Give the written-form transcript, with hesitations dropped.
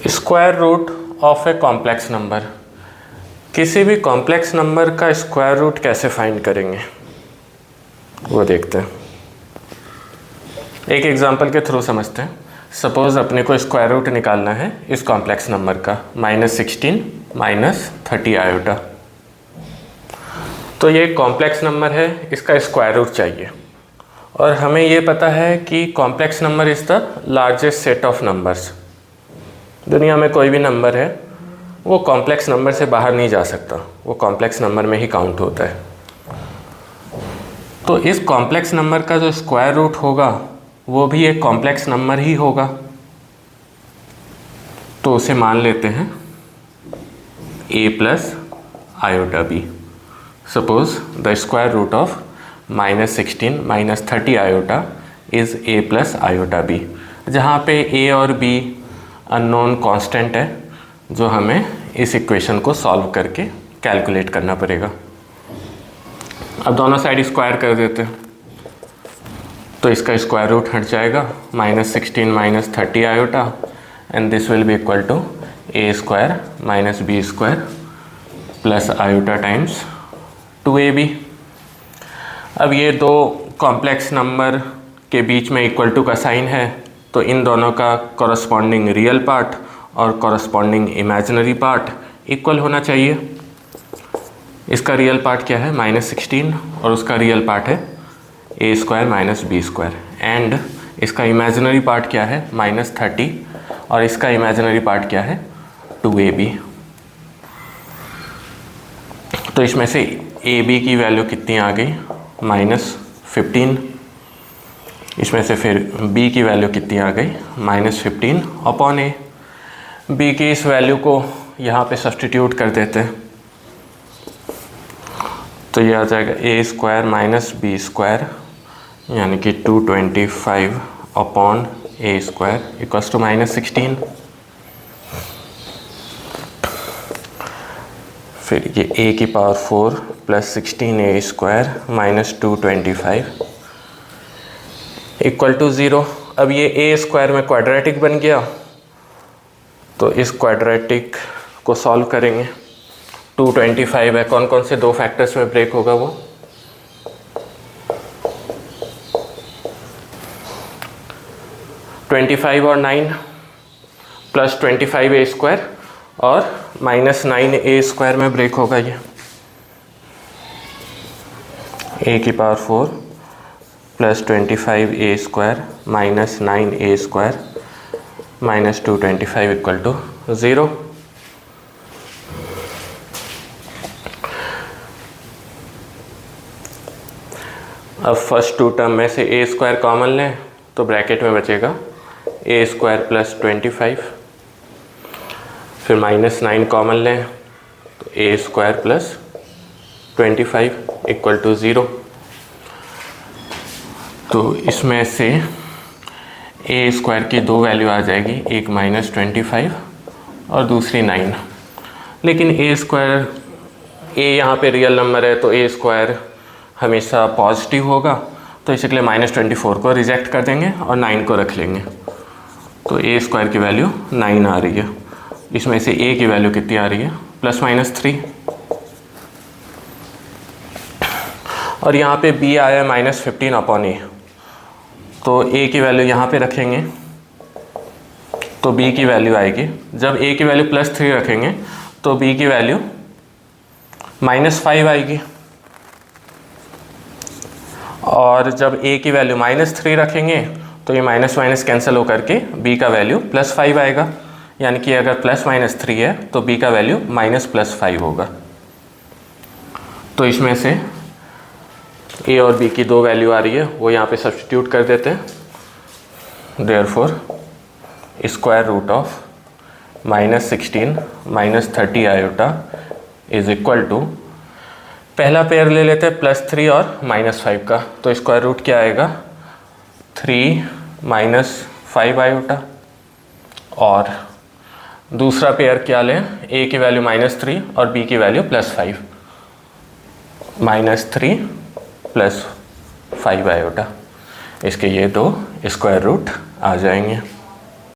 Square root of a complex number. किसी भी complex number का स्क्वायर रूट कैसे फाइंड करेंगे वो देखते हैं। एक एग्जांपल के थ्रू समझते हैं। सपोज़ अपने को स्क्वायर रूट निकालना है इस कॉम्प्लेक्स नंबर का -16 -30 आयोटा। तो ये कॉम्प्लेक्स नंबर है, इसका स्क्वायर रूट चाहिए और हमें ये पता है कि complex number is the largest set of numbers. दुनिया में कोई भी नंबर है वो कॉम्प्लेक्स नंबर से बाहर नहीं जा सकता, वो कॉम्प्लेक्स नंबर में ही काउंट होता है। तो इस कॉम्प्लेक्स नंबर का जो स्क्वायर रूट होगा वो भी एक कॉम्प्लेक्स नंबर ही होगा, तो उसे मान लेते हैं a plus iota b। Suppose the square root of -16 -30 iota is a plus iota b, जहाँ पे a और b अननोन कांस्टेंट है जो हमें इस इक्वेशन को सॉल्व करके कैलकुलेट करना पड़ेगा। अब दोनों साइड स्क्वायर कर देते हैं तो इसका स्क्वायर रूट हट जाएगा -16 -30 iota and this will be equal to a square -b square plus iota times 2ab। अब ये दो कॉम्प्लेक्स नंबर के बीच में इक्वल टू का साइन है, तो इन दोनों का कॉरस्पॉन्डिंग रियल पार्ट और कॉरस्पॉन्डिंग इमेजिनरी पार्ट इक्वल होना चाहिए। इसका रियल पार्ट क्या है -16 और उसका रियल पार्ट है a square -b square, and इसका इमेजिनरी पार्ट क्या है -30 और इसका इमेजिनरी पार्ट क्या है 2ab। तो इसमें से ab की वैल्यू कितनी आ गई -15, इसमें से फिर b की वैल्यू कितनी आ गई -15 अपॉन a। b की इस वैल्यू को यहाँ पे सब्सटीट्यूट कर देते हैं तो ये आ जाएगा a स्क्वायर -b स्क्वायर यानी कि 225 upon a square equals to -16। फिर ये a की power 4 plus 16a square -225 equal to 0। अब ये a स्क्वायर में क्वाड्रेटिक बन गया तो इस क्वाड्रेटिक को सॉल्व करेंगे। 225 है, कौन कौन से दो फैक्टर्स में ब्रेक होगा वो 25 और 9 प्लस 25a स्क्वायर और -9a स्क्वायर में ब्रेक होगा। ये a की power 4 plus 25a square -9a square -225 equal to 0। अब फर्स्ट टू टर्म में से a स्क्वायर कॉमन लें तो ब्रैकेट में बचेगा a स्क्वायर प्लस 25, फिर -9 कॉमन लें तो a square plus 25 equal to 0। तो इसमें से a स्क्वायर की दो वैल्यू आ जाएगी, एक -25 और दूसरी 9। लेकिन a स्क्वायर a यहाँ पे रियल नंबर है तो a स्क्वायर हमेशा पॉजिटिव होगा, तो इसलिए -24 को रिजेक्ट कर देंगे और 9 को रख लेंगे। तो a स्क्वायर की वैल्यू 9 आ रही है। इसमें से a की वैल्यू कितनी आ रही है +-3 और यहाँ पे b आया -15 अपॉन a, तो a की वैल्यू यहाँ पे रखेंगे तो b की वैल्यू आएगी। जब a की वैल्यू +3 रखेंगे तो b की वैल्यू -5 आएगी, और जब a की वैल्यू -3 रखेंगे तो ये माइनस कैंसिल होकर के b का वैल्यू +5 आएगा, यानी कि अगर +-3 है तो b का वैल्यू -+5 होगा। तो इसमें से a और b की दो वैल्यू आ रही है वो यहाँ पे सब्स्टिट्यूट कर देते हैं। Therefore square root of -16 -30 iota is equal to, पहला पेयर ले लेते हैं +3 और -5 का, तो स्क्वायर रूट क्या आएगा 3 -5 आयोटा, और दूसरा पेयर क्या लें, a की वैल्यू -3 और b की वैल्यू +5, -3 +5 आयोटा। इसके ये दो स्क्वायर रूट आ जाएंगे।